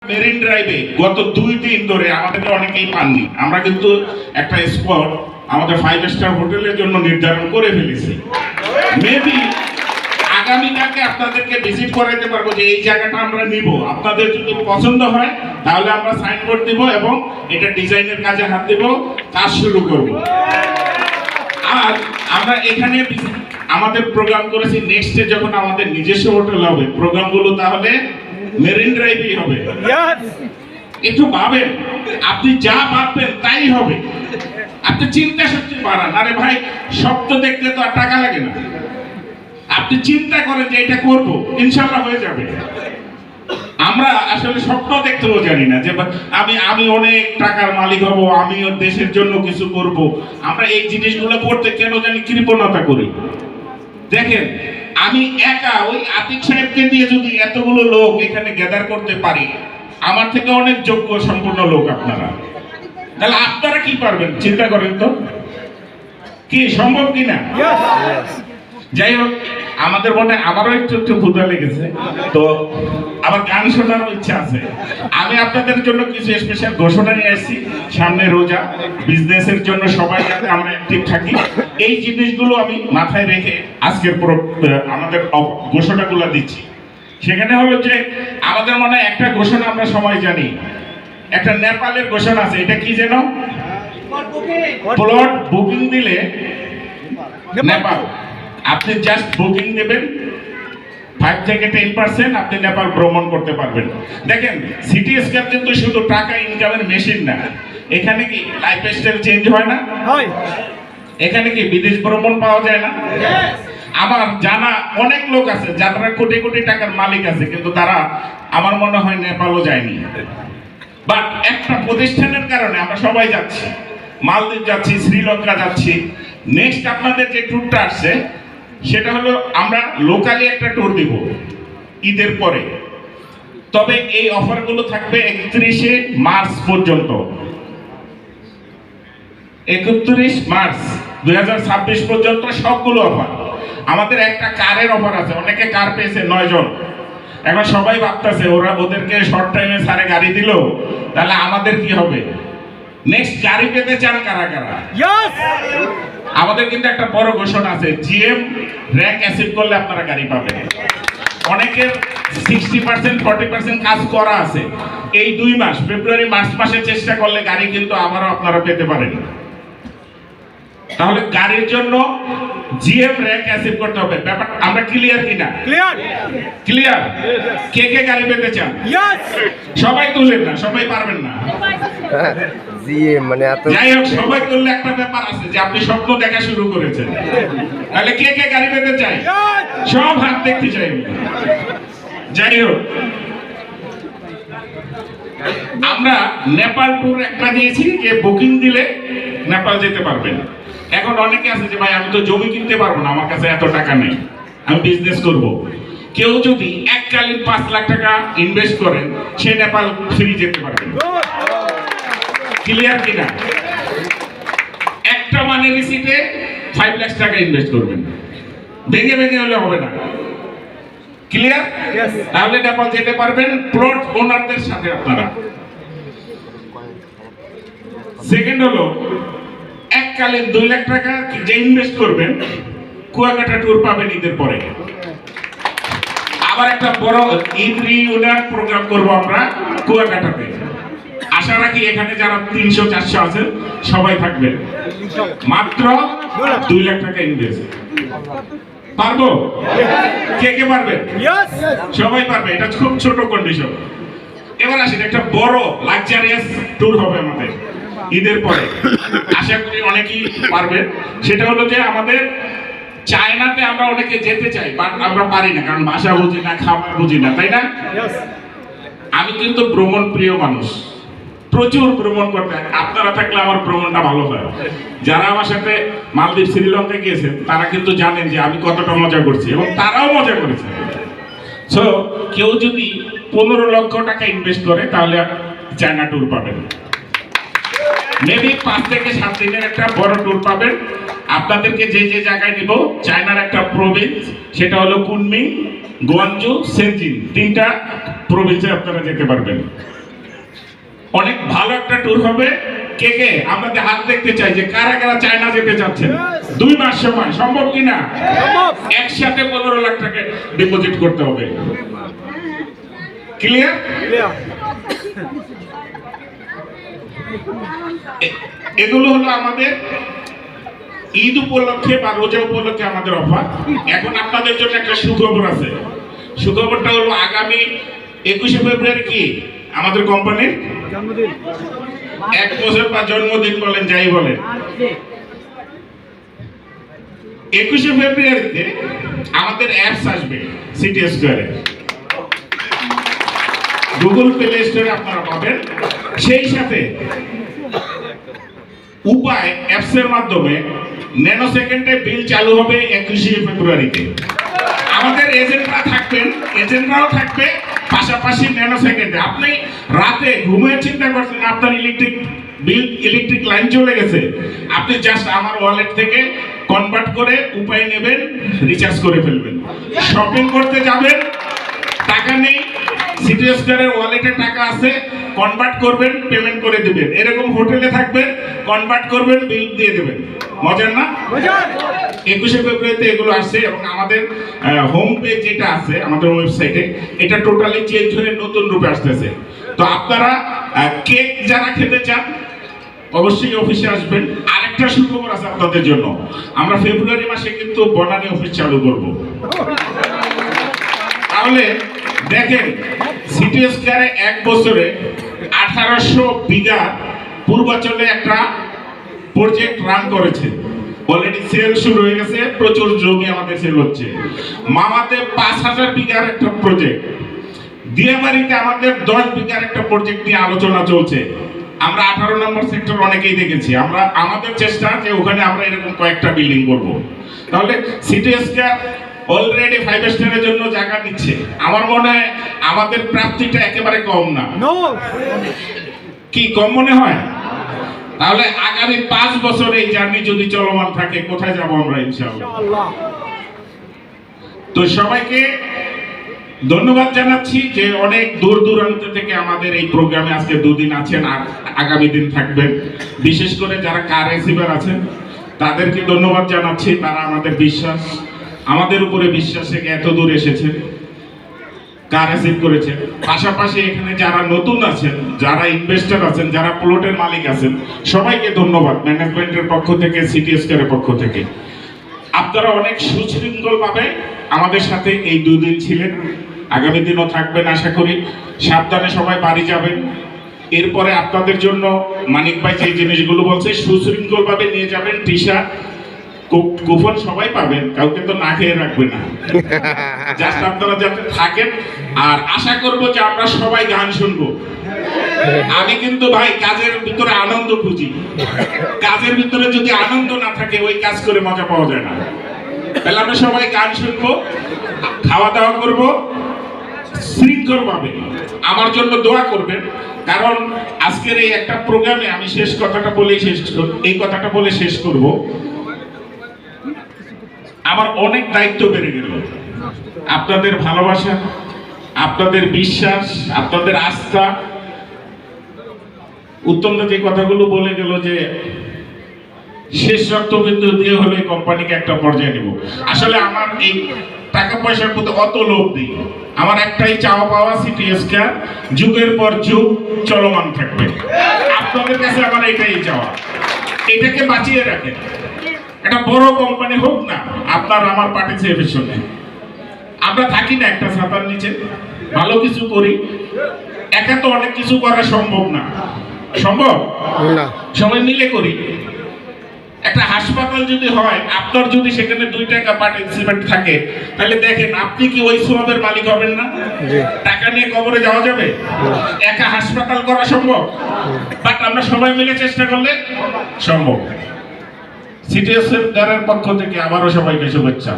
Marine ড্রাইভে গত 2 দিন ধরে আমাদেরকে অনেকেই পাননি। আমরা কিন্তু একটা স্পট আমাদের 5 স্টার হোটেলের জন্য নির্ধারণ করে ফেলেছি। মেবি আগামীকালকে আপনাদেরকে ভিজিট করাইতে পারবো যে এই জায়গাটা আমরা নিব। আপনাদের যদি পছন্দ হয় তাহলে আমরা সাইনবোর্ড দিব এবং এটা ডিজাইনের কাজে হাত দেব, কাজ শুরু করব। আর আমরা এখানে আমাদের প্রোগ্রাম করেছি নেক্সটে যখন আমাদের নিজস্ব হোটেল হবে প্রোগ্রামগুলো তাহলে মেরিন ড্রাইভই হবে। একটু ভাবেন, আপনি যা ভাববেন তাই হবে। আপনি চিন্তা শক্তি বাড়ান। আরে ভাই, স্বপ্ন দেখতে তো আর টাকা লাগে না। আপনি চিন্তা করেন যে এটা করব, ইনশাআল্লাহ হয়ে যাবে। আমরা আসলে স্বপ্ন দেখতেও জানি না যে আমি অনেক টাকার মালিক হব, আমি দেশের জন্য কিছু করব। আমরা এই জিনিসগুলো করতে কেন জানি কৃপণতা করি। দেখেন, আমি একা ওই আতিক সাহেবকে দিয়ে যদি এতগুলো লোক এখানে গ্যাদার করতে পারি, আমার থেকে অনেক যোগ্য সম্পূর্ণ লোক আপনারা, তাহলে আপনারা কি পারবেন চিন্তা করেন তো, কি সম্ভব কিনা? যাই হোক, আমাদের মনে আমারও একটু ক্ষুধা লেগেছে, তো আমার গান শোনার ইচ্ছা আছে। আমি আপনাদের জন্য কিছু স্পেশাল ঘোষণা নিয়ে আসছি। সামনে রোজা, বিজনেসের জন্য সবাই যাতে আমরা অ্যাক্টিভ থাকি, এই জিনিসগুলো আমি মাথায় রেখে আজকের আমাদের ঘোষণাগুলো দিচ্ছি। সেখানে হলো যে আমাদের মনে একটা ঘোষণা আমরা সবাই জানি, একটা নেপালের ঘোষণা আছে। এটা কি যেন? প্লট বুকিং দিলে নেপাল, আপনি জাস্ট বুকিং দেবেন 5 থেকে 10% আপনি নেপাল ভ্রমণ করতে পারবেন। দেখেন, সিটি স্ক্যান কিন্তু শুধু টাকা ইনকামের মেশিন না। এখানে কি লাইফস্টাইল চেঞ্জ হয় না? এখানে কি বিদেশ ভ্রমণ পাওয়া যায় না? আমার জানা অনেক লোক আছে যারা কোটি কোটি টাকার মালিক আছে, কিন্তু তারা আমার মনে হয় নেপালও যায়নি। বাট একটা প্রতিষ্ঠানের কারণে আমরা সবাই যাচ্ছি, মালদ্বীপ যাচ্ছি, শ্রীলঙ্কা যাচ্ছি। নেক্সট আপনাদের যে ট্যুরটা আসছে সেটা হলো আমরা লোকালি একটা ট্যুর দিব ঈদের পরে। তবে এই অফারগুলো থাকবে 31শে মার্চ পর্যন্ত। 31 মার্চ 2026 পর্যন্ত সবগুলো অফার। আমাদের একটা কারের অফার আছে, অনেকে কার পেয়েছে 9 জন। এখন সবাই ভাবতেছে ওদেরকে শর্ট টাইমে সারে গাড়ি দিল, তাহলে আমাদের কি হবে? নেক্সট গাড়ি পেতে চান কারা কারা? আমাদের কিন্তু একটা বড় ঘোষণা আছে, জিএম র‍্যাঙ্ক অ্যাচিভ করলে আপনারা গাড়ি পাবেন। অনেকের 60% 40% কাজ করা আছে। এই 2 মাস ফেব্রুয়ারি মার্চ মাসে চেষ্টা করলে গাড়ি কিন্তু আবারও আপনারা পেতে পারেন। তাহলে গাড়ির জন্য জিএম র‍্যাঙ্ক অ্যাচিভ করতে হবে। ব্যাপার আমরা ক্লিয়ার কিনা? ক্লিয়ার। কে কে গাড়ি পেতে চান? সবাই তুলেন না, সবাই পারবেন না। জিএম মানে এত, যাই হোক, সবাই তুললে একটা ব্যাপার আছে যে আপনি স্বপ্ন দেখা শুরু করেছেন। তাহলে কে কে গাড়ি পেতে চাই? সব হাত দেখতে চাই। যাই হোক, আমরা নেপাল ট্যুর একটা দিয়েছি যে বুকিং দিলে নেপাল যেতে পারবেন। এখন অনেকে আছে যে ভাই আমি তো জমি কিনতে পারবো না, আমার কাছে এত টাকা নেই, আমি বিজনেস করব। কেউ যদি এককালীন 5 লাখ টাকা ইনভেস্ট করেন, সে নেপাল ফ্রি যেতে পারবেন। ক্লিয়ার কিনা? একটা মানি রিসিটে 5 লাখ টাকা ইনভেস্ট করবেন, ভেঙে ভেঙে হলে হবে না। ক্লিয়ার? তাহলে নেপাল যেতে পারবেন প্লট ওনারদের সাথে আপনারা। সেকেন্ড হলো, এককালীন 2 লাখ টাকা যে ইনভেস্ট করবেন, কুয়াকাটা ট্যুর পাবেন ঈদের পরে। আবার একটা বড় ঈদ রিইউনিয়ন প্রোগ্রাম করব আমরা কুয়াকাটাতে। আশা রাখি এখানে যারা 300-400 আছেন সবাই থাকবেন। মাত্র 2 লাখ টাকা ইনভেস্ট। পারবো? কে কে পারবেন? সবাই পারবে। এটা খুব ছোট কন্ডিশন। এবার আসেন, একটা বড় লাক্সারিয়াস ট্যুর হবে আমাদের ঈদের পরে। আশা করি অনেকেই পারবেন। সেটা হলো যে আমাদের চায়নাতে আমরা অনেকে যেতে চাই, বাট আমরা পারি না, কারণ ভাষা বুঝি না, খাবার বুঝি না, তাই না? আমি কিন্তু ভ্রমণ প্রিয় মানুষ, প্রচুর ভ্রমণ করতে। আপনারা থাকলে আমার ভ্রমণটা ভালো হয়। যারা আমার সাথে মালদ্বীপ, শ্রীলঙ্কা গিয়েছেন তারা কিন্তু জানেন যে আমি কতটা মজা করছি, এবং তারাও মজা করেছে। সো কেউ যদি 15 লক্ষ টাকা ইনভেস্ট করে তাহলে চায়না ট্যুর পাবেন। মেবি 5 থেকে 7 দিনের একটা বড় ট্যুর পাবেন। আপনাদেরকে যে যে জায়গায় নিব, চায়নার একটা প্রভিন্স, সেটা হলো কুনমিং, গোয়াংজু, সেনজিন, 3টা প্রভিন্সে আপনারা যেতে পারবেন। অনেক ভালো একটা ট্যুর হবে। কে কে আমাদের হাত দেখতে চাই যে কারা কারা চায়না যেতে চাচ্ছেন? 2 মাস সময় সম্ভব কিনা? একসাথে 15 লাখ টাকা ডিপোজিট করতে হবে। ক্লিয়ার? এগুলো হলো আমাদের ঈদ উপলক্ষে বা রোজা উপলক্ষে আমাদের অফার। এখন আপনাদের জন্য একটা সুখবর আছে। সুখবরটা হলো আগামী 21শে ফেব্রুয়ারি কি আমাদের কোম্পানির জন্মদিন, 1 বছর বা জন্মদিন বলেন যাই বলেন। 21শে ফেব্রুয়ারিতে আমাদের অ্যাপস আসবে সিটি স্কয়ারে, গুগল প্লে স্টোরে আপনারা পাবেন। সেই সাথে উপায় অ্যাপসের মাধ্যমে ন্যানো সেকেন্ডে বিল চালু হবে 21শে ফেব্রুয়ারিতে। আমাদের এজেন্টরাও থাকবে পাশাপাশি ন্যানো সেকেন্ডে। আপনি রাতে ঘুমিয়ে চিন্তা করছেন আপনার ইলেকট্রিক লাইন চলে গেছে, আপনি জাস্ট আমার ওয়ালেট থেকে কনভার্ট করে উপায় নেবেন, রিচার্জ করে ফেলবেন। শপিং করতে যাবেন, টাকা নেই, সিটি স্কয়ারের ওয়ালেটে টাকা আছে, কনভার্ট করবেন, পেমেন্ট করে দিবেন। এরকম হোটেলে থাকবেন, কনভার্ট করবেন, বিল দিয়ে দেবেন। মজার না? 21শে ফেব্রুয়ারিতে এগুলো আসছে এবং আমাদের হোম পেজ যেটা আছে আমাদের ওয়েবসাইটে, এটা টোটালি চেঞ্জ হয়ে নতুন রূপে আসতেছে। তো আপনারা কেক যারা খেতে চান অবশ্যই অফিসে আসবেন। আরেকটা সুখবর আছে আপনাদের জন্য, আমরা ফেব্রুয়ারি মাসে কিন্তু বনানী অফিস চালু করব। তাহলে দেখেন সিটি স্কয়ারে 1 বছরে 1800 বিঘা পূর্বাঞ্চলে একটা প্রজেক্ট রান করেছে। অলরেডি সেল শুরু হয়ে গেছে, প্রচুর জমি আমাদের সেল হচ্ছে। মামাতে 5000 বিঘার একটা প্রজেক্ট, দিয়াবাড়িতে আমাদের 10 বিঘার একটা প্রজেক্ট নিয়ে আলোচনা চলছে। আমরা 18 নম্বর সেক্টর অনেকেই দেখেছি। আমাদের চেষ্টা যে ওখানে আমরা এরকম কয়েকটা বিল্ডিং করব। তাহলে সিটি স্কয়ার অলরেডি 5 স্টারের জন্য জায়গা নিচ্ছে। আমার মনে হয় আমাদের প্রাপ্তিটা একেবারে কম না। কি কম মনে হয়? তাহলে আগামী 5 বছর এই জার্নি যদি চলমান থাকে, কোথায় যাব আমরা ইনশাআল্লাহ। তো সবাইকে ধন্যবাদ জানাচ্ছি যে অনেক দূর দূরান্ত থেকে আমাদের এই প্রোগ্রামে আজকে 2 দিন আছেন আর আগামী দিন থাকবেন। বিশেষ করে যারা কার রিসিভার আছেন তাদেরকে ধন্যবাদ জানাচ্ছি। তারা আমাদের উপরে বিশ্বাস থেকে এত দূর এসেছেন, কার রিসিভ করেছেন। পাশাপাশি এখানে যারা নতুন আছেন, যারা ইনভেস্টর আছেন, যারা প্লটের মালিক আছেন, সবাইকে ধন্যবাদ ম্যানেজমেন্টের পক্ষ থেকে, সিটি স্কয়ারের পক্ষ থেকে। আপনারা অনেক সুশৃঙ্খলভাবে আমাদের সাথে এই 2 দিন ছিলেন, আগামী দিনও থাকবেন আশা করি। সাবধানে সবাই বাড়ি যাবেন। এরপরে আপনাদের জন্য মানিক ভাই যে জিনিসগুলো বলছে সুশৃঙ্খলভাবে নিয়ে যাবেন। টি শার্ট, কুপন সবাই পাবেন, কাউকে তো না খেয়ে রাখবে না। জাস্ট আপনারা যাতে থাকেন। আর আশা করব যে আমরা সবাই গান শুনবো। আমি কিন্তু ভাই কাজের ভিতরে আনন্দ খুঁজি। কাজের ভিতরে যদি আনন্দ না থাকে ওই কাজ করে মজা পাওয়া যায় না। তাহলে আমরা সবাই গান শুনবো, খাওয়া দাওয়া করবো শৃঙ্খলভাবে। আমার জন্য দোয়া করবেন, কারণ আজকের এই একটা প্রোগ্রামে আমি এই কথাটা বলে শেষ করব। আমার অনেক দায়িত্ব বেড়ে গেল। আপনাদের ভালোবাসা, আপনাদের বিশ্বাস, আপনাদের আস্থা। উত্তম যে কথাগুলো বলে গেল যে শেষ রক্তবিন্দু দিয়ে হলে কোম্পানিকে একটা পর্যায়ে নেব। আসলে আমার এই টাকা পয়সার প্রতি অত লোভ নেই। আমার একটাই চাওয়া পাওয়া, সিটি স্কয়ার যুগের পর যুগ চলমান থাকবে। আপনাদের কাছে আমার এটাই চাওয়া, এটাকে বাঁচিয়ে রাখেন। একটা বড় কোম্পানি হোক না, আপনার আমার পার্টিসিপেশন সঙ্গে আমরা থাকি না একটা ছাতার নিচে, ভালো কিছু করি। একা তো অনেক কিছু করা সম্ভব না, সম্ভব না, সবাই মিলে করি। একটা হাসপাতাল যদি হয়, আপনার যদি সেখানে 2 টাকা পার্টিসিপেন্ট থাকে, তাহলে দেখেন আপনি কি ওই সওয়াবের মালিক হবেন না? টাকা নিয়ে কবরে যাওয়া যাবে? একা হাসপাতাল করা সম্ভব, বাট আমরা সবাই মিলে চেষ্টা করলে সম্ভব। সিটি স্কয়ারের পক্ষ থেকে আবারও সবাইকে শুভেচ্ছা।